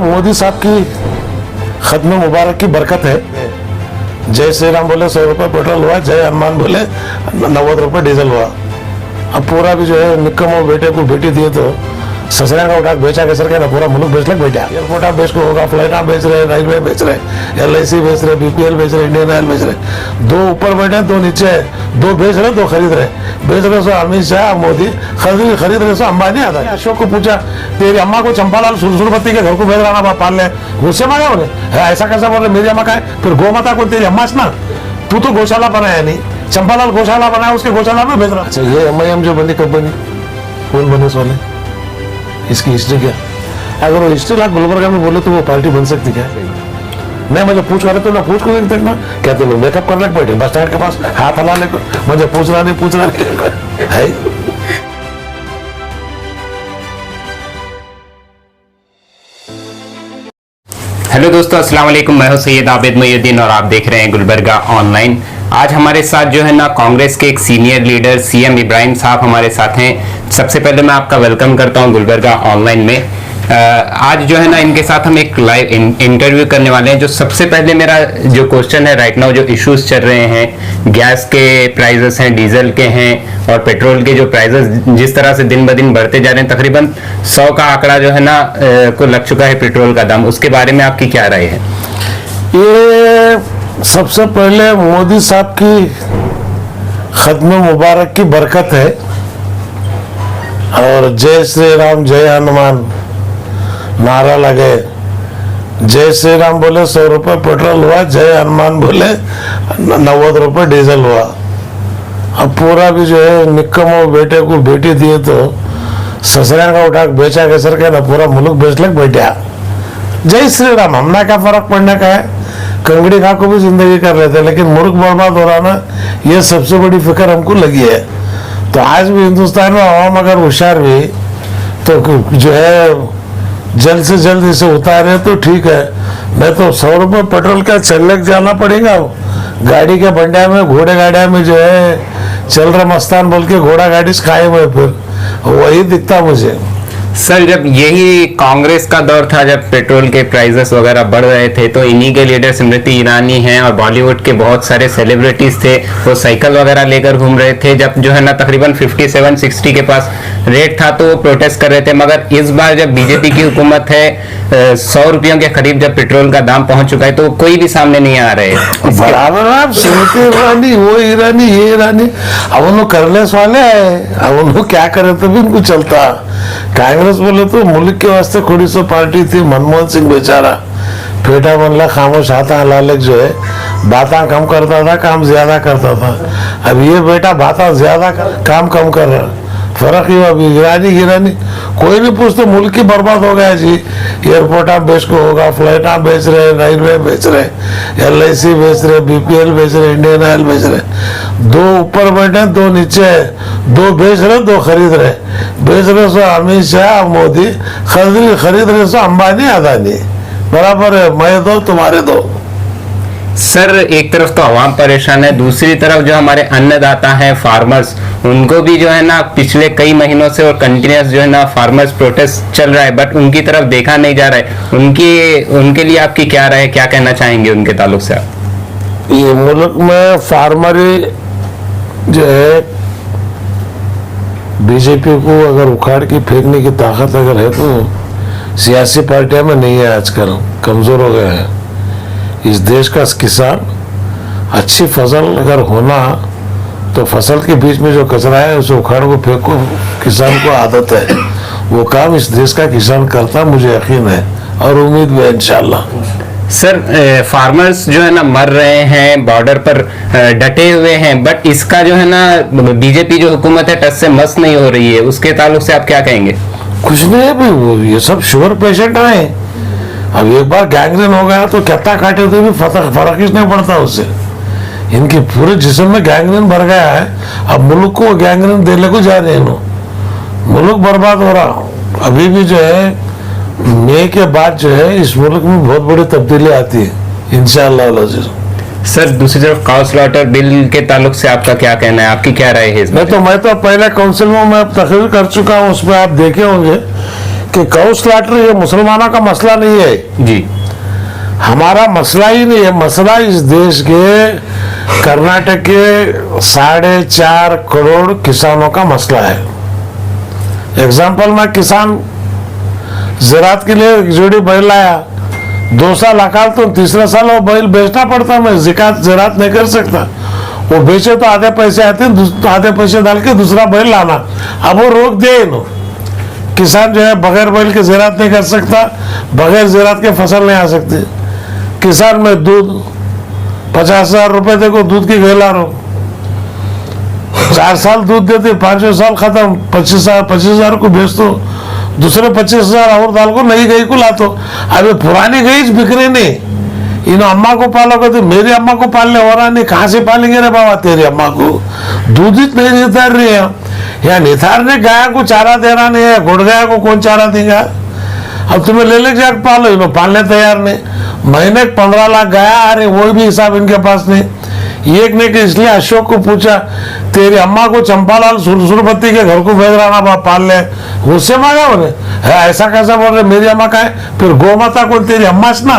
मोदी साहब की खत्म मुबारक की बरकत है। जय श्री राम बोले 100 रुपये पेट्रोल हुआ, जय हनुमान बोले 90 रुपये डीजल हुआ। अब पूरा भी जो है निक्कम और बेटे को बेटी दिए तो ससुरा का उठा बेचा कैसे क्या ना पूरा मुल्क बेच लग बैठा। एयरपोर्ट आप बेच को होगा, फ्लाइट आप बेच रहे, रेलवे बेच रहे, LIC बेच रहे, BPL बेच रहे, इंडियन ऑयल बेच रहे। दो ऊपर बैठे दो नीचे है, दो बेच रहे दो खरीद रहे। बेच रहे सो अमित शाह मोदी, खरीद रहे सो अंबानी आता है। अशोक को पूछा तेरी अम्मा को चंपालाल सुरसुरपति के घर को भेज रहा पाल ले, गुस्से मांगा उन्हें ऐसा कैसा बोल रहे मेरी अम्मा का है, फिर गौ माता को तेरी अम्मा ना, तू तो गौशाला बनाया नहीं, चंपालाल गौशाला बनाया उसके गौशाला में भेज रहा। अच्छा ये MIM जो बनी कब बनी, कौन बने सोले, इसकी हिस्ट्री क्या? अगर वो हिस्ट्री लाख गुलबर्गा में बोले तो वो पार्टी बन सकती क्या? नहीं मुझे पूछ रहे तो ना पूछ को देखना क्या तुम मेकअप करने बैठे बस स्टैंड के पास हाथ हलाने को, मुझे पूछ रहा नहीं है। हेलो दोस्तों, अस्सलाम वालेकुम। मैं हूं सैयद आबिद मोइनुद्दीन और आप देख रहे हैं गुलबर्गा ऑनलाइन। आज हमारे साथ जो है ना कांग्रेस के एक सीनियर लीडर CM इब्राहिम साहब हमारे साथ हैं। सबसे पहले मैं आपका वेलकम करता हूं गुलबर्गा ऑनलाइन में। आज जो है ना इनके साथ हम एक लाइव इंटरव्यू करने वाले हैं। जो सबसे पहले मेरा जो क्वेश्चन है, राइट नाउ जो इश्यूज चल रहे हैं, गैस के प्राइजेस हैं, डीजल के हैं और पेट्रोल के जो प्राइजेस जिस तरह से दिन ब दिन बढ़ते जा रहे हैं, तकरीबन 100 का आंकड़ा जो है ना को लग चुका है पेट्रोल का दाम। उसके बारे में आपकी क्या राय है? ये सबसे पहले मोदी साहब की खत्म मुबारक की बरकत है और जय श्री राम जय हनुमान नारा लगे। जय श्री राम बोले 100 रुपये पेट्रोल हुआ, जय हनुमान बोले 90 रुपये डीजल हुआ। अब पूरा भी जो है निक्कम और बेटे को बेटी दिए तो ससुरा का उठा बेचा कैसे क्या ना पूरा मुल्क बेच लग बैठा। जय श्री राम, हमने क्या फर्क पड़ने का है, कंगड़ी खा को भी जिंदगी कर लेते, लेकिन मुल्क बर्बाद हो रहा ना, ये सबसे बड़ी फिक्र हमको लगी है। तो आज भी हिंदुस्तान में आवाम अगर होशियार भी तो जो है जल्द से जल्द इसे उतारे तो ठीक है, नहीं तो 100 रुपये पेट्रोल का चलने जाना पड़ेगा। गाड़ी के बंडिया में घोड़े गाड़िया में जो है चल रहा मस्तान बोल के घोड़ा गाड़ी से खाए हुए, फिर वही दिखता मुझे। सर, जब यही कांग्रेस का दौर था, जब पेट्रोल के प्राइसेस वगैरह बढ़ रहे थे, तो इन्हीं के लीडर स्मृति ईरानी हैं और बॉलीवुड के बहुत सारे सेलिब्रिटीज थे, वो साइकिल वगैरह लेकर घूम रहे थे। जब जो है ना तकरीबन 57-60 के पास रेट था तो वो प्रोटेस्ट कर रहे थे। मगर इस बार जब बीजेपी की हुकूमत है, 100 रुपयों के करीब जब पेट्रोल का दाम पहुंच चुका है, तो कोई भी सामने नहीं आ रहे। बराबर आप स्मृति ईरानी, वो ईरानी, ये ईरानी, अब उन्होंने करलेस वाले है, अब उनको क्या करे तो भी उनको चलता। कांग्रेस बोले तो मुल्क के वास्ते थोड़ी सी पार्टी थी, मनमोहन सिंह बेचारा फेटा बनला खामोश हाथा लालक जो है बातें कम करता था, काम ज्यादा करता था। अब ये बेटा बातें ज्यादा काम कम कर रहा, फर्क ही हुआ। गिरानी कोई नहीं पूछते, मुल्क ही बर्बाद हो गया जी। एयरपोर्ट आप बेच को होगा, फ्लाइट आप बेच रहे, रेलवे बेच रहे, LIC बेच रहे, BPL बेच रहे, इंडियन ऑयल बेच रहे। दो ऊपर बैठे दो नीचे है, दो बेच रहे दो खरीद रहे। बेच रहे सो अमित शाह मोदी, खरीद रहे सो अंबानी अदानी। बराबर है, मैं दो तुम्हारे दो। सर, एक तरफ तो आवाम परेशान है, दूसरी तरफ जो हमारे अन्नदाता हैं, फार्मर्स, उनको भी जो है ना पिछले कई महीनों से और कंटिन्यूस जो है ना फार्मर्स प्रोटेस्ट चल रहा है, बट उनकी तरफ देखा नहीं जा रहा है। उनके लिए आपकी क्या राय है, क्या कहना चाहेंगे उनके ताल्लुक से आप? ये मुल्क में फार्मरी जो है बीजेपी को अगर उखाड़ के फेंकने की ताकत अगर है तो सियासी पार्टियों में नहीं है, आजकल कमजोर हो गए हैं। इस देश का किसान अच्छी फसल अगर होना तो फसल के बीच में जो कचरा है उसे उखाड़ को फेंको, किसान को आदत है, वो काम इस देश का किसान करता, मुझे यकीन है और उम्मीद भी है इंशाल्लाह। सर, फार्मर्स जो है ना मर रहे हैं, बॉर्डर पर डटे हुए हैं, बट इसका जो है ना बीजेपी जो हुकूमत है टस से मस नहीं हो रही है, उसके ताल्लुक से आप क्या कहेंगे? कुछ नहीं है भाई, ये सब शुगर पेशेंट आए। अब एक बार गैंग्रीन हो गया तो कहता काटे तो भी फर्क ही नहीं पड़ता उससे। इनके पूरे जिस्म में गैंग्रीन भर गया है, अब मुल्क को गैंग्रीन देने को जा रहे हैं, मुल्क बर्बाद हो रहा। अभी भी जो है मई के बाद जो है इस मुल्क में बहुत बड़ी तब्दीली आती है इंशाअल्लाह। सर, दूसरी तरफ काउ स्लॉटर बिल के ताल्लुक से आपका क्या कहना है, आपकी क्या राय है इसमें? मैं तो पहले काउंसिल में मैं तकरीर कर चुका हूँ, उसमें आप देखे होंगे कि गौ स्लॉटर ये मुसलमानों का मसला नहीं है जी। हमारा मसला ही नहीं है। मसला इस देश के कर्नाटक के 4.5 करोड़ किसानों का मसला है। एग्जाम्पल में किसान ज़रात के लिए एक जोड़ी बैल लाया, 2 साल अकाल तो तीसरा साल वो बैल बेचना पड़ता, मैं ज़रात नहीं कर सकता। वो बेचे तो आधे पैसे आते, आधे पैसे डाल के दूसरा बैल लाना। अब वो रोक दिए इन्होंने, किसान जो है बगैर बैल के ज़रात नहीं कर सकता, बगैर ज़रात के फसल नहीं आ सकती। किसान में दूध 50,000 रुपए देखो दूध की गैला रो, 4 साल दूध देते, 5वें साल खत्म, 25,000 को बेच दो, दूसरे 25,000 और डाल को नई गई को ला दो। अभी पुरानी गई बिक रही नहीं, इन अम्मा को पालोगे तो मेरी अम्मा को पालने हो रहा नहीं, कहाँ से पालेंगे रे बाबा तेरी अम्मा को, दूध ही नहीं निथार रही है। या निथारने गाय को चारा देना नहीं है, गुड़ गाय को कौन चारा देगा। अब तुम्हें ले जाकर पालो, इन्होंने पालने तैयार नहीं। महीने 15 लाख गाया आ रही, वो भी हिसाब इनके पास नहीं। एक ने कि इसलिए अशोक को पूछा, तेरी अम्मा को चंपालाल सुरसुरपति के घर को भेज रहा ना बाप पाल ले, उससे मांगा उन्हें। ऐसा कैसा बोल रहे, मेरी अम्मा का है, फिर गौ माता कौन तेरी अम्मा ना,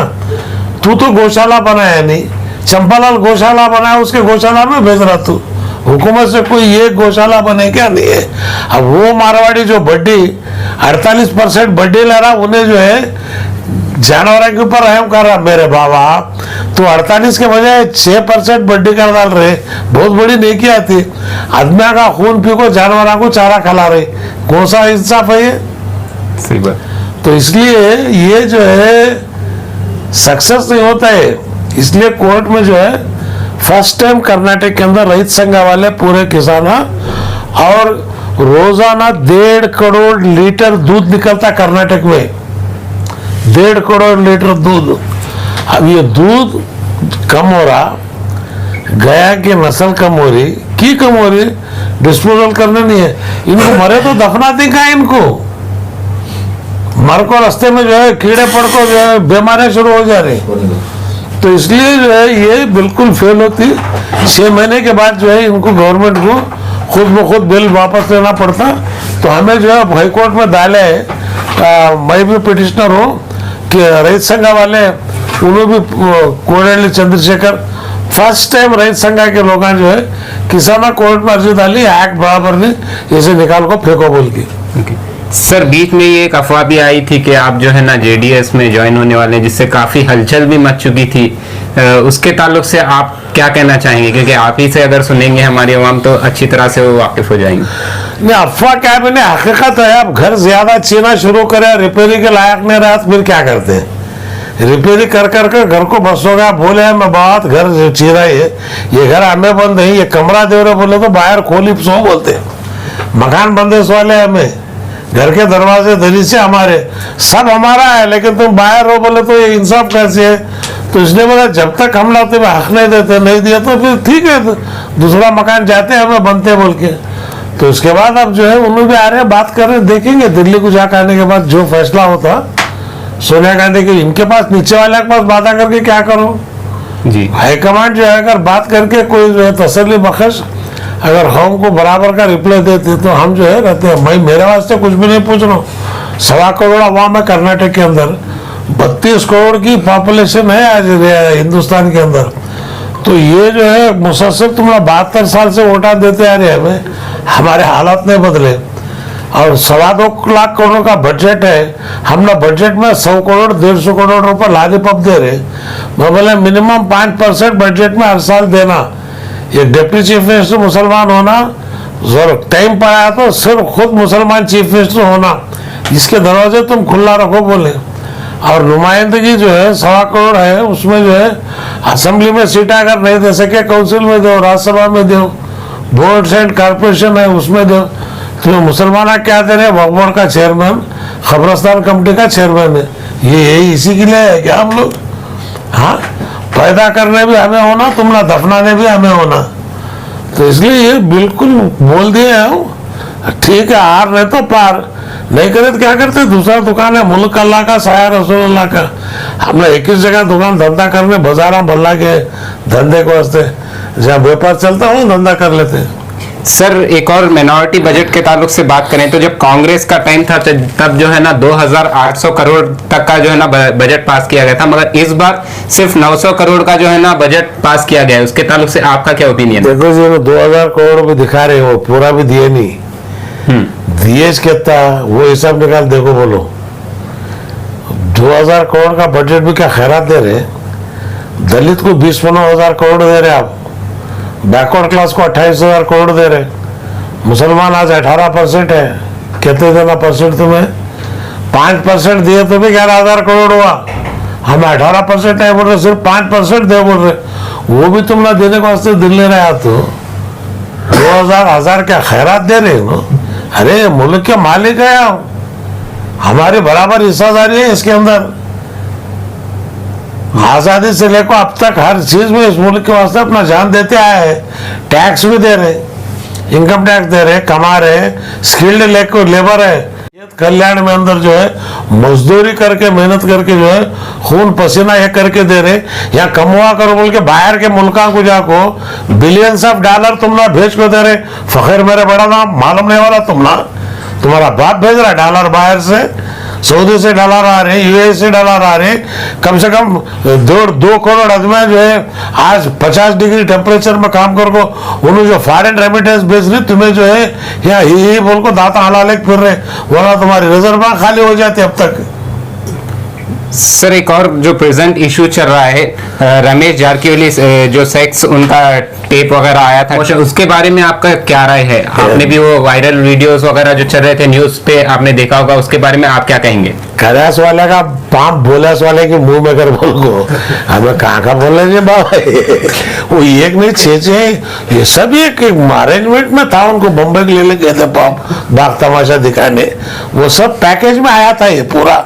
तू तो गौशाला बनाया नहीं, चंपालाल गौशाला बनाया, उसके गौशाला में भेज रहा तू। हुकूमत से कोई एक गौशाला बने क्या नहीं है। अब वो मारवाड़ी जो बड्डी 48% बड्डी ले रहा, उन्हें जो है जानवरों के ऊपर रहम कर रहा। मेरे बाबा तो 48 के बजाय 6% बड्डी कर डाल रहे, बहुत बड़ी नेकी आती। आदमी का खून पी को जानवरों को चारा खिला रहे, कौन सा इंसाफ है ये। सही बात। तो इसलिए ये जो है सक्सेस नहीं होता है। इसलिए कोर्ट में जो है फर्स्ट टाइम कर्नाटक के अंदर रहित संघ वाले पूरे किसान, और रोजाना 1.5 करोड़ लीटर दूध निकलता कर्नाटक में, 1.5 करोड़ लीटर दूध। अब ये दूध कम हो रहा, गया की नस्ल कम हो रही, की कम हो रही, डिस्पोजल करने नहीं है। इनको मरे तो दफना देगा, इनको मर को रास्ते में जो है कीड़े पड़ को जो है बीमारियां शुरू हो जा रही। तो इसलिए जो है ये बिल्कुल फेल होती। 6 महीने के बाद जो है इनको गवर्नमेंट को खुद ब खुद बिल वापस लेना पड़ता। तो हमें जो है हाई कोर्ट में डाले है, मैं भी पिटिशनर हूँ कि रहित संघ वाले उन्होंने भी कोरेली चंद्रशेखर फर्स्ट टाइम रहित संघ के लोग जो है किसाना कोर्ट में अर्जी डाली, एक्ट बराबर नहीं इसे निकाल को फेंको बोल के। सर बीच में ये एक अफवाह भी आई थी कि आप जो है ना जेडीएस में ज्वाइन होने वाले हैं, जिससे काफी हलचल भी मच चुकी थी। उसके ताल्लुक से आप क्या कहना चाहेंगे, क्योंकि आप ही से अगर सुनेंगे हमारी आवाम तो अच्छी तरह से वो वाकिफ हो जाएंगे। नहीं, अफवाह क्या है, मैंने हकीकत है। आप घर ज्यादा छीना शुरू करे, रिपेयरिंग के लायक नहीं रहा, फिर क्या करते हैं, रिपेयरिंग कर कर घर को बस होगा। बोले मैं बहुत घर छीना है, ये घर हमें बंद है, ये कमरा दे रहे, बोले तो बाहर खोली सो बोलते, मकान बंदेश वाले हमें, घर के दरवाजे दरी से हमारे, सब हमारा है, लेकिन तुम बाहर हो बोले तो ये इंसाफ कैसे है। तो इसने बोला जब तक हम लाते हुए हक नहीं देते, नहीं दिया तो फिर ठीक है, तो दूसरा मकान जाते हमें बनते बोल के। तो इसके बाद अब जो है उन्होंने भी आ रहे हैं, बात कर रहे हैं, देखेंगे दिल्ली को जाकर आने के बाद जो फैसला होता सोनिया गांधी के, इनके पास नीचे वाले के पास बात करके क्या करो जी। हाईकमांड जो है अगर बात करके कोई जो है तसल्ली बख्श अगर हमको बराबर का रिप्लाई देते तो हम जो है रहते हैं। मैं मेरे वास्ते कुछ भी नहीं पूछ रहा हूँ, 1.25 करोड़ आवाम है कर्नाटक के अंदर, 32 करोड़ की पॉपुलेशन है आज हिंदुस्तान के अंदर। तो ये जो है मुसलसल तुम 72 साल से वोटा देते आ रहे हमें, हमारे हालात नहीं बदले। और 2.25 लाख करोड़ का बजट है, हम ना बजट में 100 करोड़ 150 करोड़ रुपए लालीपॉप दे रहे। मैं बोले मिनिमम 5% बजट में हर साल देना। ये डिप्टी चीफ मिनिस्टर मुसलमान होना जरूर, टाइम पाया तो सिर्फ खुद मुसलमान चीफ मिनिस्टर होना, इसके दरवाजे तुम खुला रखो बोले। और नुमाइंदगी जो है 1.25 करोड़ है, उसमें जो है असेंबली में सीटें अगर नहीं दे सके काउंसिल में दो, राज्यसभा में दो, बोर्ड एंड कॉर्पोरेशन है उसमें दो। तो मुसलमान क्या दे रहे, वक्फ बोर्ड का चेयरमैन, खबरस्तान कमेटी का चेयरमैन है, ये इसी के लिए है क्या हम लोग। हाँ, पैदा करने भी हमें होना, तुम ना दफनाने भी हमें होना। तो इसलिए ये बिल्कुल बोल दिए हैं, ठीक है हार नहीं तो पार, नहीं करे तो क्या करते, दूसरा दुकान है, मुल्क अल्लाह का साया रसूल अल्लाह का। हमने 21 जगह दुकान धंधा करने, बाजार भल्ला के धंधे को वास्ते जहाँ व्यापार चलता हो धंधा कर लेते। सर एक और मिनॉरिटी बजट के ताल्लुक से बात करें तो जब कांग्रेस का टाइम था तब जो है ना 2800 करोड़ तक का जो है ना बजट पास किया गया था, मगर इस बार सिर्फ 900 करोड़ का जो है ना बजट पास किया गया है। उसके ताल्लुक से आपका क्या ओपिनियन है? देखो जी, वो 2000 करोड़ भी दिखा रहे हो, पूरा भी दिए नहीं। दिए कितना वो हिसाब निकाल देखो, बोलो 2000 करोड़ का बजट भी क्या खैरात दे रहे? दलित को 20-15 करोड़ दे रहे आप, बैकवर्ड क्लास को 28,000 करोड़ दे रहे, मुसलमान आज 18% है, कितने देना परसेंट तुम्हें? 5% दिए तो भी 11,000 करोड़ हुआ। हम 18% है बोल रहे, सिर्फ 5% दे बोल रहे, वो भी तुम ना देने को वास्ते दिल ले रहे तो 2000 क्या खैरात दे रहे हो? अरे मुल्क के मालिक है आप, हमारे बराबर हिस्सादारी है इसके अंदर। आजादी से लेकर अब तक हर चीज में इस मुल्क के वास्ते अपना जान देते आए हैं। टैक्स भी दे रहे, इनकम टैक्स दे रहे, कमा रहे, स्किल्ड लेबर है, कल्याण में अंदर जो है मजदूरी करके मेहनत करके जो है खून पसीना ये करके दे रहे। यहाँ कमवा करो बोल के बाहर के मुल्का को जाको बिलियंस ऑफ डॉलर तुम ना भेज को दे रहे। फखर मेरे बड़ा नाम मालूम नहीं वाला तुम ना, तुम्हारा बाप भेज रहा है डॉलर बाहर से, सऊदी से डॉलर आ रहे, यूएई से डॉलर आ रहे। कम से कम 2 करोड़ आदमी जो है आज 50 डिग्री टेम्परेचर में काम कर को उन्होंने जो फॉरेन रेमिटेंस भेज रही, तुम्हें जो है यहाँ ही बोल को दाता हला लेके फिर रहे, वरना तुम्हारी रिजर्व खाली हो जाती अब तक। सर एक और जो प्रेजेंट इशू चल रहा है, रमेश जारकिहोली जो सेक्स उनका टेप वगैरह आया था, उसके बारे में आपका क्या राय है? आपने भी वो वायरल वीडियोस वगैरह जो चल रहे थे न्यूज पे आपने देखा होगा, उसके बारे में आप क्या कहेंगे? करास वाले का पाप बोलास वाले के मुंह में कर बोल को हमें कहाँ का बोल रहे बाबा वो एक नहीं 6 ये सब एक अरेंजमेंट में था, उनको बम्बई ले ले गए थे पाप बाग तमाशा दिखाने, वो सब पैकेज में आया था ये पूरा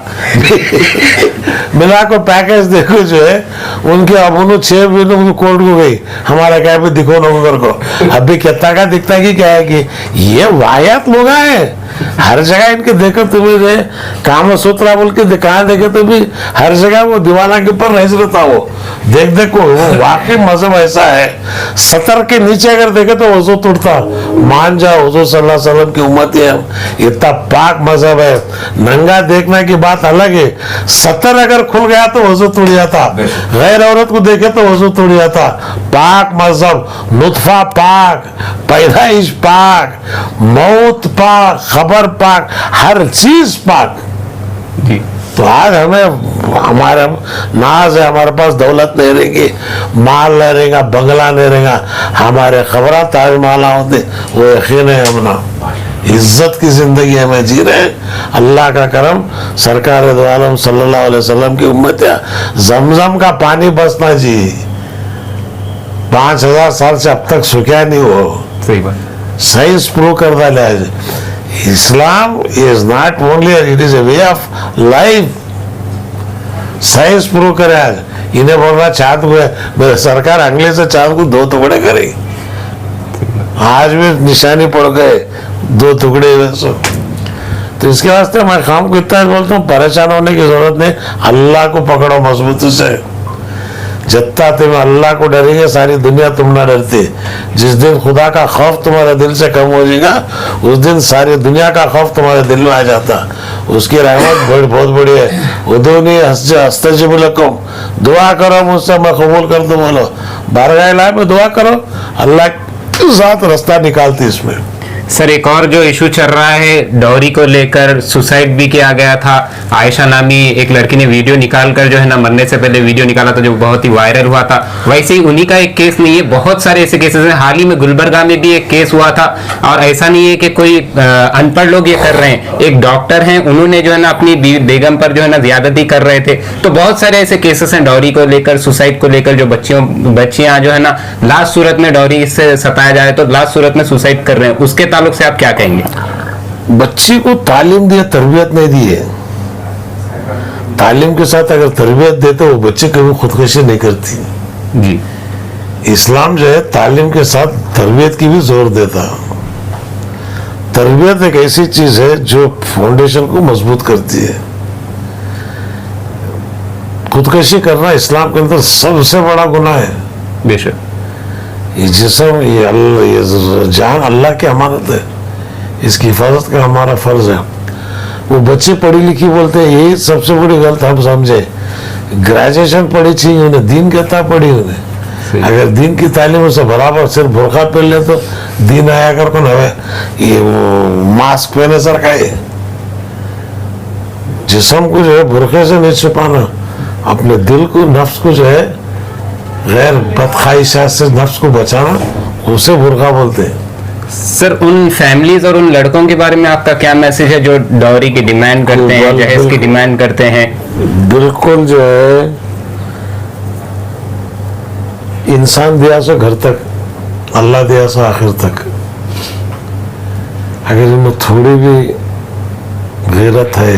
मिला को पैकेज देखो जो है उनके अब उन्होंने 6 महीने कोर्ट को गई, हमारा क्या भी दिखो नवंबर को, अभी कितना का दिखता कि क्या है कि ये वाहियात लोग हैं हर जगह इनके देखो तुम्हें जो है काम सूत्रा बोल के दिखा देखे तो भी हर जगह वो दीवाना के ऊपर नहीं रहता, वो देख देखो वो वाकई मजहब ऐसा है 70 के नीचे अगर देखे तो वजू टूटता, मान जाओ हुजूर सल्लल्लाहु अलैहि वसल्लम की उम्मत है हम, इतना पाक मजहब है। नंगा देखने की बात अलग है, 70 अगर खुल गया तो वजू टूट जाता, गैर औरत को देखे तो वजू टूट जाता। पाक मजहब, नुतफा पाक, पैदाइश पाक, मौत पाक, खबर पाक, हर चीज पाक जी। तो आज हमें हमारा नाज है, हमारे पास दौलत नहीं रहेगी, माल नहीं रहेगा, बंगला नहीं रहेगा, हमारे खबरा ताजमहल होते वो यकीन है हम ना इज्जत की जिंदगी हमें जी रहे हैं। अल्लाह का करम, सरकार दो आलम सल्लल्लाहु अलैहि वसल्लम की उम्मत है, जमजम का पानी बसना जी 5000 साल से अब तक सूखा नहीं हो, सही बात। साइंस प्रूव कर डाला है। Islam is not only, it is a way of life. Science prove करे आज, इन्हें बोल रहा चांद में सरकार अंगले से चांद को 2 टुकड़े करे, आज भी निशानी पड़ गए 2 टुकड़े वैसे। तो इसके वास्ते मैं काम को इतना बोलता हूँ, परेशान होने की जरूरत नहीं, अल्लाह को पकड़ो मजबूती से। जितना तुम अल्लाह को डरेंगे सारी दुनिया तुम ना डरती। जिस दिन खुदा का खौफ तुम्हारे दिल से कम हो जाएगा उस दिन सारी दुनिया का खौफ तुम्हारे दिल में आ जाता। उसकी रहमत बहुत बड़ी है। उदूनी हस्तजिब लकुम, दुआ करो मुझसे मैं कबूल कर दूं। बोलो बारगाह इलाही में दुआ करो, अल्लाह के साथ रास्ता निकालती इसमें। सर एक और जो इशू चल रहा है डॉरी को लेकर, सुसाइड भी किया गया था। आयशा नामी एक लड़की ने वीडियो निकाल कर जो है ना मरने से पहले वीडियो निकाला था जो बहुत ही वायरल हुआ था। वैसे ही उन्हीं का एक केस नहीं है, बहुत सारे ऐसे केसेस हैं। हाल ही में गुलबर्गा में भी एक केस हुआ था और ऐसा नहीं है कि कोई अनपढ़ लोग ये कर रहे हैं। एक डॉक्टर हैं, उन्होंने जो है ना अपनी बेगम पर जो है ना ज्यादती कर रहे थे। तो बहुत सारे ऐसे केसेस हैं डॉरी को लेकर, सुसाइड को लेकर, जो बच्चियां जो है ना लास्ट सूरत में डॉरी से सताया जाए तो लास्ट सूरत में सुसाइड कर रहे हैं। उसके ताल्लुक से आप क्या कहेंगे? बच्ची को तालीम दिए, तरबियत नहीं दी है। तालीम के साथ अगर तरबियत देते वो बच्चे कभी खुदकुशी नहीं करती जी। इस्लाम जो है तालीम के साथ तरबियत की भी जोर देता। तरबियत एक ऐसी चीज है जो फाउंडेशन को मजबूत करती है। खुदकुशी करना इस्लाम के अंदर सबसे बड़ा गुनाह है। बेशक ये जिस्म, ये जान अल्लाह की अमानत है, इसकी हिफाजत का हमारा फर्ज है। वो बच्चे पढ़ी लिखी बोलते हैं, यही सबसे बड़ी गलत हम समझे। ग्रेजुएशन पढ़ी चाहिए उन्हें, दीन कहता पढ़ी उन्हें। अगर दीन की तालीम से बराबर सिर्फ बुरखा पहन ले तो दीन आया कर को नवे ये मास्क पहने सर का है। जिस्म को जो है बुरखे से नहीं छुपाना, अपने दिल को, नफ्स को जो है गैर बदख्वाहिशात से नफ्स को बचाना, उसे बुरखा बोलते हैं। सर, उन फैमिलीज और उन लड़कों के बारे में आपका क्या मैसेज है जो डॉरी की डिमांड करते हैं, जहेज की डिमांड करते हैं? बिल्कुल जो है इंसान दिया सो घर तक, अल्लाह दिया सो आखिर तक। अगर इनमें थोड़ी भी गैरत है,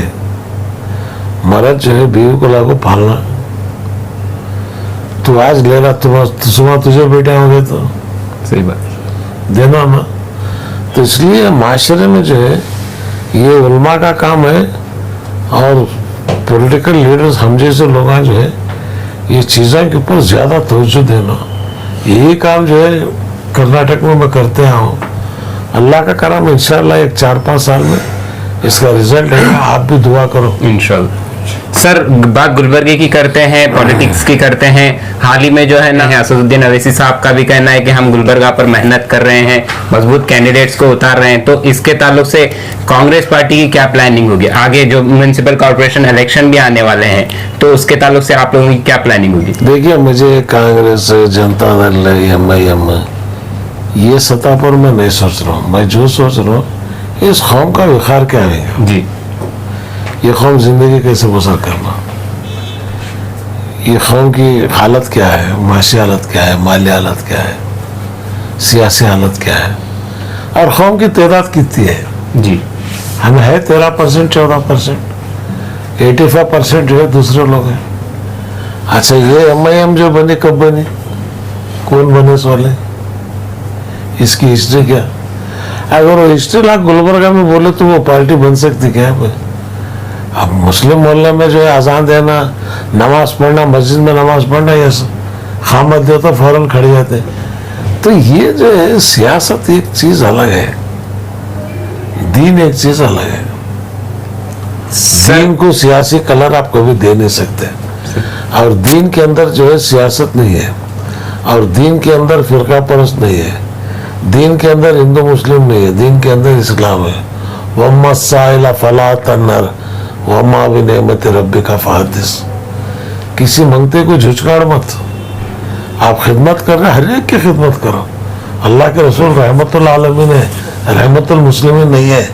मर्द जो है बीवी को लागू पालना। तू आज ले रहा, तुम्हारा तुझे बेटे होंगे तो सही बात देना ना। तो इसलिए माशरे में जो है ये उल्मा का काम है, और पॉलिटिकल लीडर्स हम जैसे लोग जो है ये चीज़ों के ऊपर ज़्यादा तवज्जो देना। यही काम जो है कर्नाटक में मैं करते आया हूँ। अल्लाह का करम, इंशाल्लाह एक 4-5 साल में इसका रिजल्ट है। आप भी दुआ करो इंशाल्लाह। सर, बात गुलबर्गे की करते हैं, पॉलिटिक्स की करते हैं। हाल ही में जो है ना, असदुद्दीन अवैसी साहब का भी कहना है कि हम गुलबर्गा पर मेहनत कर रहे हैं, मजबूत कैंडिडेट्स को उतार रहे हैं। तो इसके ताल्लुक से कांग्रेस पार्टी की क्या प्लानिंग होगी आगे? जो म्युनिसिपल कॉर्पोरेशन इलेक्शन भी आने वाले हैं, तो उसके ताल्लुक से आप लोगों की क्या प्लानिंग होगी? देखिए, मुझे कांग्रेस, जनता दल, एम ये सतह पर मैं नहीं सोच रहा हूँ। मैं जो सोच रहा हूँ, इस कौम का विखार क्या है जी, ये कौम जिंदगी कैसे बसर करना, ये कौम की हालत क्या है, माशी हालत क्या है, माली हालत क्या है, सियासी हालत क्या है, और कौम की तादाद कितनी है। जी, हम है 13%, 14%, 85% जो है दूसरे लोग हैं। अच्छा, ये एम जो बनी कब बनी, कौन बने इस वाले, इसकी हिस्ट्री क्या? अगर वो हिस्ट्री लाख गुलबर्गा में बोले तो वो पार्टी बन सकती क्या है? अब मुस्लिम मोहल्ले में जो है अजान देना, नमाज पढ़ना, मस्जिद में नमाज पढ़ना, ये खामत दे तो फौरन खड़े जाते। तो ये जो है सियासत एक चीज अलग है, दीन एक चीज अलग है। दीन को सियासी कलर आप कभी दे नहीं सकते, और दीन के अंदर जो है सियासत नहीं है, और दीन के अंदर फिरका परस्त नहीं है, दीन के अंदर हिंदू मुस्लिम नहीं है, दीन के अंदर इस्लाम है। वम्मा साइला फला तन्नर वम्मा भी नेमत रब्बी का फादिस। किसी मंगते को झुचकाड़ मत, आप खिदमत कर रहे, हर एक की खिदमत करो। अल्लाह के रसूल रहमतुल आलमीन है, रहमतुल मुस्लिमीन नहीं है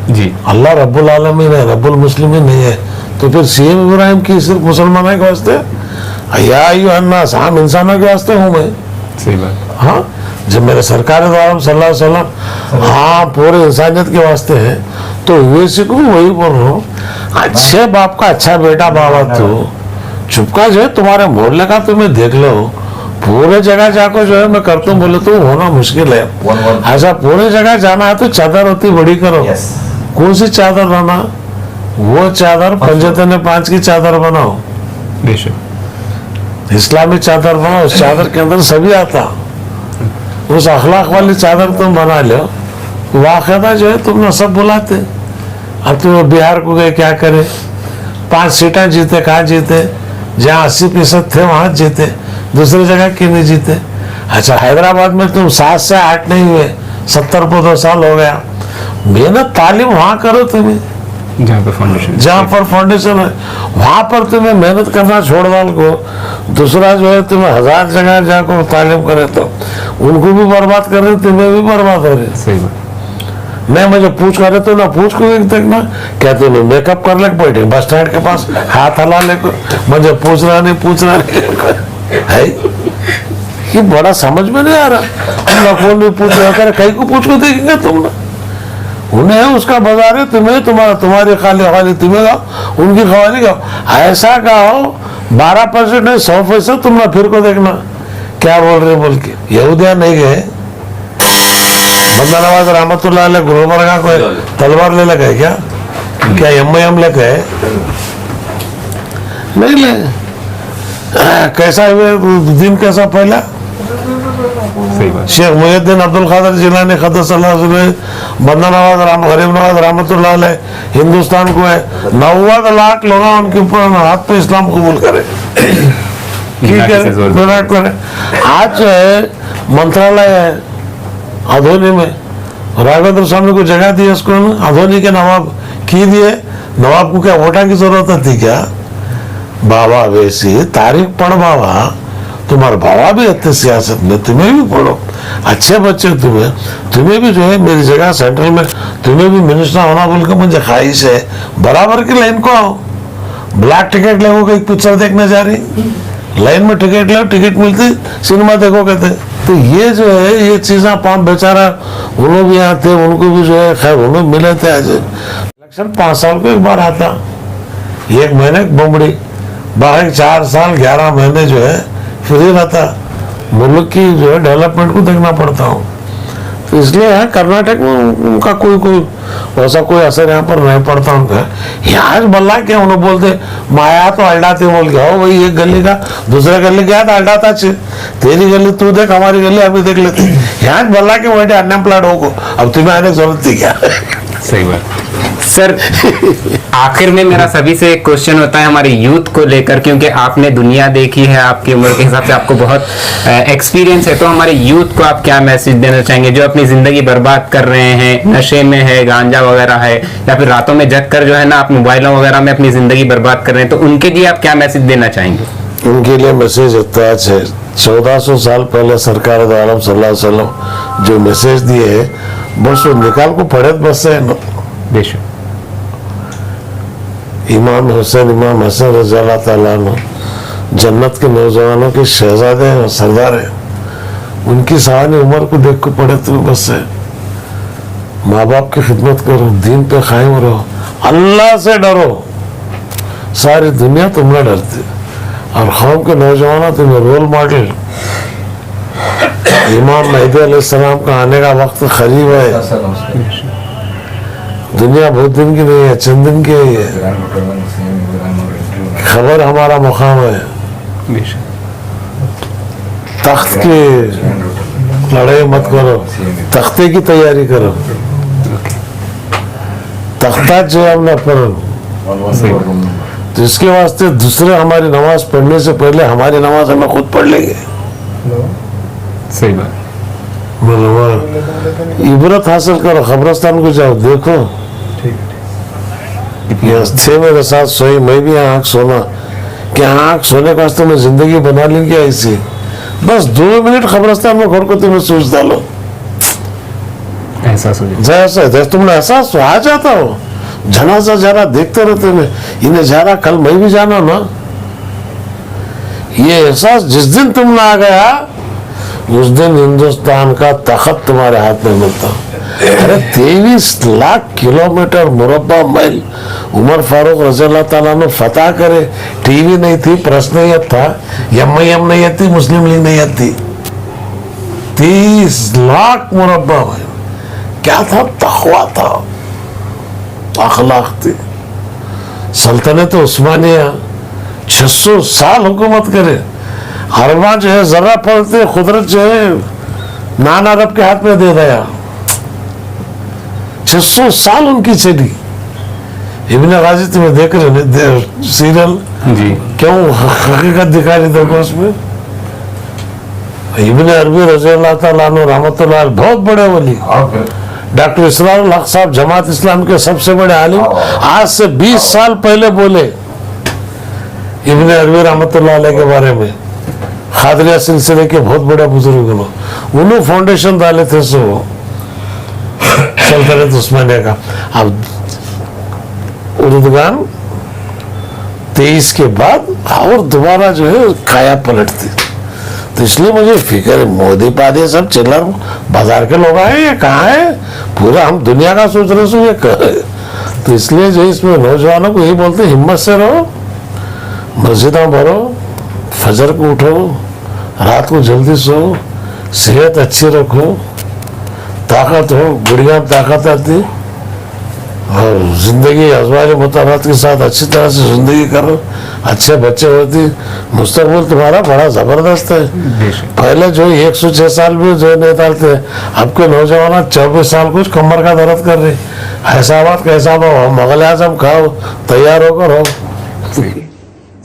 जी। अल्लाह रब्बुल आलमीन है, रब्बुल मुस्लिमीन नहीं है। तो फिर सीएम इब्राहिम की सिर्फ मुसलमानों के वास्ते, या अय्युहन्नास, हम इंसानों के वास्ते हूँ मैं। सही बात। हाँ, जब मेरे सरकार द्वारा सल्लल्लाहु अलैहि वसल्लम हाँ पूरे इंसानियत के वास्ते है, तो वैसे को भी वही बोल रहा हूँ। अच्छे बाप का अच्छा बेटा बाबा तो चुपका जो है तुम्हारे मोहल्ले का तुम्हें देख लो, पूरे जगह जाकर जो है मैं करता हूँ बोले तो होना मुश्किल है। ऐसा पूरे जगह जाना है तो चादर होती बड़ी करो। कौन सी चादर बना, वो चादर पंजतन 5 की चादर बनाओ, इस्लामी चादर बनाओ। उस चादर के अंदर सभी आता, उस अखलाक वाली चादर तुम बना लो। वाक़दा जो है तुम सब बुलाते। अब तुम बिहार को गए, क्या करे, 5 सीटें जीते, कहाँ जीते? जहाँ 80% थे वहाँ जीते, दूसरी जगह क्यों नहीं जीते? अच्छा, हैदराबाद में तुम 7 से 8 नहीं हुए, 70 को 2 साल हो गया। मेहनत तालीम वहाँ करो, तुम्हें जहाँ पर फाउंडेशन है वहाँ पर तुम्हें मेहनत करना छोड़ डाल को। दूसरा जो है तुम्हें 1000 जगह जाकर तालीम करे तो उनको भी बर्बाद कर रहे, तुम्हें भी बर्बाद हो रहे। सही बात। नहीं, मुझे पूछ करे तो ना पूछ को देखना, क्या तुम मेकअप कर ले बैठे बस स्टैंड के पास हाथ हला ले, मुझे पूछ रहा नहीं है। ये बड़ा समझ में नहीं आ रहा। फोन भी पूछ रहा करे, कहीं को पूछ को देखेंगे तुम ना, उन्हें उसका बाजार है, तुम्हें तुम्हारी खाली तुम्हें गाओ, उनकी खवाली गाओ। ऐसा गाओ 12% नहीं 100% तुम ना फिर को देखना क्या बोल रहे बोल के। यहूदिया नहीं गए, बंदा नवाज रहमतुल्लाह अलैह गुलबर्गा को तलवार ले लगे क्या एम ले गए? नहीं ले। कैसा हुए दिन, कैसा पहला सही बात। शेख मुहिद्दीन अब्दुल कादिर जिलानी क़द्दसल्लाहु सिर्रहु, बंदा नवाज गरीब नवाज रहमतुल्लाह अलैह हिंदुस्तान को है 90 लाख लोग उनके ऊपर हाथ पे इस्लाम कबूल करे। विराट कोहली आज जो है मंत्रालय है अधोनी में, राघवेंद्र स्वामी को जगह दी उसको अधोनी के नवाब की दिए। नवाब को क्या वोटा की जरूरत थी क्या? बाबा वैसी तारीख पढ़ बाबा, तुम्हारा बाबा भी अच्छे सियासत में, तुम्हें भी पढ़ो, अच्छे बच्चे तुम्हें भी जो है मेरी जगह सेंट्रल में तुम्हें भी मिनिस्टर होना बोल के मुझे ख्वाहिश है। बराबर की लाइन को आओ। ब्लैक टिकट लोगे एक पिक्चर देखने जा रही, लाइन में टिकट लो, टिकट मिलती सिनेमा देखो कहते। तो ये जो है ये चीज़ें पाँच बेचारा वो लोग भी यहाँ थे, उनको भी जो है खैर वो लोग मिले थे। आज इलेक्शन 5 साल को एक बार आता, 1 महीने बम्बड़ी, बाकी 4 साल 11 महीने जो है फ्री रहता। मुल्क की जो है डेवलपमेंट को देखना पड़ता हूँ। तो इसलिए यहाँ कर्नाटक में उनका कोई वैसा कोई असर यहाँ पर नहीं पड़ता उनका। यहाँ बल्ला क्या उन्हें बोलते माया तो अल्डाते बोल के हो भाई, एक गली का दूसरे गली गया तो अल्डाता तेरी गली तू देख, हमारी गली अभी देख लेते। यहाँ बल्ला के वही अनएम्प्लॉयड हो, अब तुम्हें आने की जरूरत थी क्या? सही बात। सर आखिर में मेरा सभी से एक क्वेश्चन होता है हमारे यूथ को लेकर, क्योंकि आपने दुनिया देखी है, आपकी उम्र के हिसाब से आपको बहुत एक्सपीरियंस है, तो हमारे यूथ को आप क्या मैसेज देना चाहेंगे जो अपनी जिंदगी बर्बाद कर रहे हैं, नशे में है, गांजा वगैरह है, या फिर रातों में जग कर जो है ना आप मोबाइलों वगैरह में अपनी जिंदगी बर्बाद कर रहे हैं, तो उनके लिए आप क्या मैसेज देना चाहेंगे? उनके लिए मैसेज इतना है, 1400 साल पहले सरकार दो आलम सल्लल्लाहु अलैहि वसल्लम जो मैसेज दिए है बस वो निकाल को पढ़े बस है। बेशक इमाम हसन रज़ी अल्लाह ताला अन्हु जन्नत के नौजवानों के शहजादे हैं और सरदार हैं, उनकी सारी उम्र को देख को पढ़े तो बस है। माँ बाप की खिदमत करो, दीन पे कायम रहो, अल्लाह से डरो, सारी दुनिया तुमने डरती। और कौम के नौजवानों तुम्हें रोल मॉडल इमाम मेहदी अलैहिस्सलाम का आने का वक्त करीब है। दुनिया बहुत दिन की नहीं है, चंद दिन की है। खबर हमारा मुकाम है। तख्त की लड़ाई मत करो, तख्ते की तैयारी करो। तख्ता जो है हमने पढ़ो, तो इसके वास्ते दूसरे हमारी नमाज पढ़ने से पहले हमारी नमाज हमें खुद पढ़ लेंगे। सही बात। इबरत हासिल करो, खबरस्तान को जाओ देखो। थे मेरे साथ सोई, मैं भी आँख सोना, क्या आँख सोने के वास्ते मैं जिंदगी बना ली क्या ऐसी? बस 2 मिनट खबरस्तान में घर को तुम्हें सोच डालो, एहसास हो जैसे तुमने एहसास आ जाता हो। जनाजा जा रहा देखते रहते मैं, इन्हें जा रहा कल मैं भी जाना ना। ये एहसास जिस दिन तुम ना आ गया उस दिन हिंदुस्तान का तख्त तुम्हारे हाथ में मिलता। अरे 23 लाख किलोमीटर मुरब्बा माइल उमर फारूक रज़ी अल्लाह ताला ने फतह करे। टीवी नहीं थी, प्रेस नहीं था, एम नहीं थी, मुस्लिम लीग नहीं थी। 30 लाख मुरब्बा माइल क्या था? तक़वा था, अखलाक थी। सल्तनत उस्मानिया 600 साल हुकूमत करे। अरबा जो है जरा पड़ते कुदरत जो है नान अरब के हाथ में दे दिया। 600 साल उनकी चली। इब्ने गाजी तुम्हें देख रहे सीरियल जी, क्यों हकीकत दिखा रही देखो उसमें। इब्ने अरबी रज़ी अल्लाह ताला अन्हु रहमतुल्लाह अलैह बहुत बड़े वली। डॉक्टर इसरारुल हक साहब जमात इस्लाम के सबसे बड़े आलिम आज से 20 साल पहले बोले इब्ने अरबी रहमतुल्लाह अलैह के बारे में। खादरिया सिलसिले के बहुत बड़े बुजुर्ग लोग, उन्होंने फाउंडेशन डाले थे सो सल्तनत उस्मानिया का। अब उर्दगान 23 के बाद और दोबारा जो है काया पलटती। तो इसलिए मुझे फिक्र है, मोदी पादे सब चिल्लर बाजार के लोग आए, ये कहाँ है? पूरा हम दुनिया का सोच रहे सो ये कहाँ है? तो इसलिए जो इसमें नौजवानों को यही बोलते हिम्मत से रहो, मस्जिदों भरो, फजर को उठो, रात को जल्दी सो, सेहत अच्छी रखो, ताकत हो, बुढ़िया ताकत आती, और जिंदगी अज़वाज मुताबात के साथ अच्छी तरह से जिंदगी करो, अच्छे बच्चे होती, मुस्तकबिल तुम्हारा बड़ा जबरदस्त है। पहले जो 106 साल भी जो नेता थे, अब के नौजवान 24 साल कुछ कमर का दर्द कर रही। ऐसा बात कैसा मुगल आजम खाओ, तैयार होकर हो।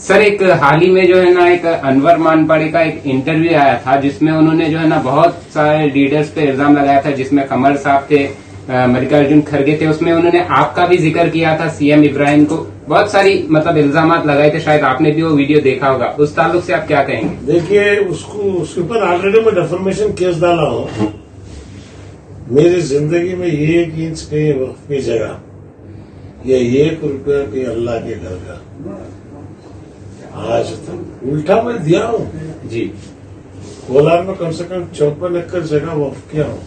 सर एक हाल ही में जो है ना एक अनवर मानपाड़े का एक इंटरव्यू आया था जिसमें उन्होंने जो है ना बहुत सारे लीडर्स पे इल्जाम लगाया था, जिसमें कमर साहब थे, मल्लिकार्जुन खड़गे थे, उसमें उन्होंने आपका भी जिक्र किया था, सीएम इब्राहिम को बहुत सारी मतलब इल्जामात लगाए थे। शायद आपने भी वो वीडियो देखा होगा, उस ताल्लुक से आप क्या कहेंगे? देखिए, उसके ऊपर ऑलरेडी मैं डिफॉर्मेशन केस डाला हूँ। मेरी जिंदगी में 1 इंच कहीं वक्त की जगह या 1 रुपया कहीं अल्लाह के घर का आज तक उल्टा मैं दिया हूँ जी। कोलार में कम से कम 54 एकड़ जगह वक्फ किया हूँ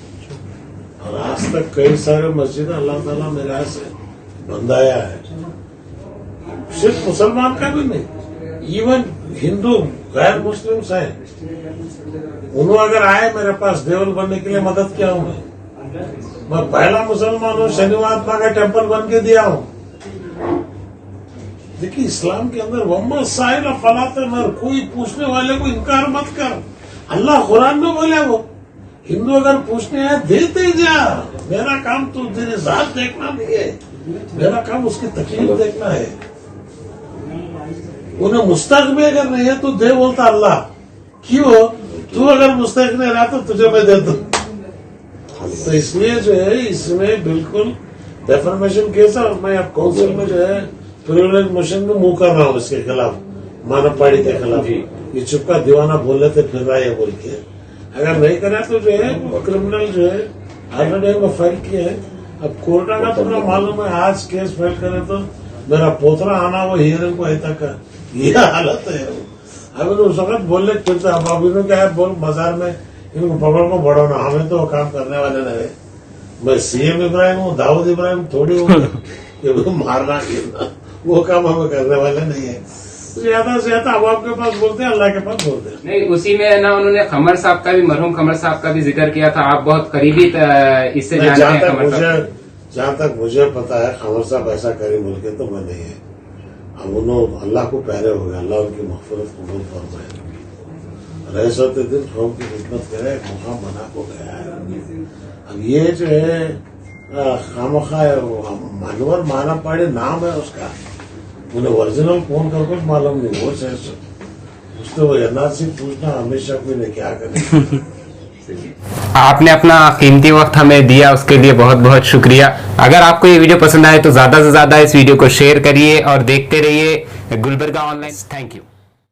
और आज तक कई सारे मस्जिद अल्लाह ताला मेरे यहाँ से बंधाया है। सिर्फ मुसलमान का भी नहीं, इवन हिंदू गैर मुस्लिम्स हैं, उन्होंने अगर आए मेरे पास देवल बनने के लिए मदद किया हूँ। मैं पहला मुसलमान हूँ, शनिवार का टेम्पल बन के दिया हूँ। देखिए, इस्लाम के अंदर वम्मा साहिल फलाते मर, कोई पूछने वाले को इनकार मत कर। अल्लाह कुरान में बोले वो हिंदू अगर पूछने आए देते जा। मेरा काम तो तेरे जात देखना नहीं है, मेरा काम उसकी तकलीफ देखना है। उन्हें मुस्तक में अगर नहीं है तो दे, बोलता अल्लाह। क्यों? तू अगर मुस्तक नहीं रहा तो तुझे मैं दे दूं। तो इसलिए जो है इसमें बिल्कुल डेफर्मेशन केस है और मैं अब काउंसिल में जो है प्रिविलेज मोशन में मुंह कर रहा हूँ इसके खिलाफ, मानव के खिलाफ। ये चुपका दीवाना बोल रहे थे फिर रहा है बोल के, अगर नहीं करा तो जो है वो क्रिमिनल जो है ऑलरेडी में फाइल किया है। अब कोर्ट का तो मालूम है, आज केस फाइल करे तो मेरा पोतरा आना वो हियरिंग को तक का ये हालत है। अब उस वक्त बोलने फिर अब इन्होंने क्या है बोल मजार में इनको पकड़ को बढ़ाना, हमें तो वो काम करने वाले नहीं। मैं सीएम इब्राहिम हूँ, दाऊद इब्राहिम थोड़ी हूँ कि मारना गिरना, वो काम हमें करने वाले नहीं है। ज्यादा से ज्यादा अब आपके पास बोलते हैं, अल्लाह के पास बोलते हैं। नहीं, उसी में ना उन्होंने खमर साहब का भी, मरहूम खमर साहब का भी जिक्र किया था। आप बहुत करीबी इससे जानते हैं खमर साहब। जहाँ तक मुझे पता है खमर साहब ऐसा करे बोल के तो मैं नहीं है। अब उन्होंने अल्लाह को प्यारे हो गए, अल्लाह उनकी मग़फ़िरत कबूल फरमाए। रईस होते दिन कौम की खिदमत करे, मुकाम बना को गया है। अब ये जो है खामखा मानवर माना पाड़े नाम है उसका, उन्हें ओरिजिनल कौन का कुछ मालूम नहीं। वो उसको वो एनआरसी पूछना हमेशा कोई ने क्या करे। आपने अपना कीमती वक्त हमें दिया, उसके लिए बहुत बहुत शुक्रिया। अगर आपको ये वीडियो पसंद आए तो ज्यादा से ज्यादा इस वीडियो को शेयर करिए और देखते रहिए गुलबर्गा ऑनलाइन। Thank you.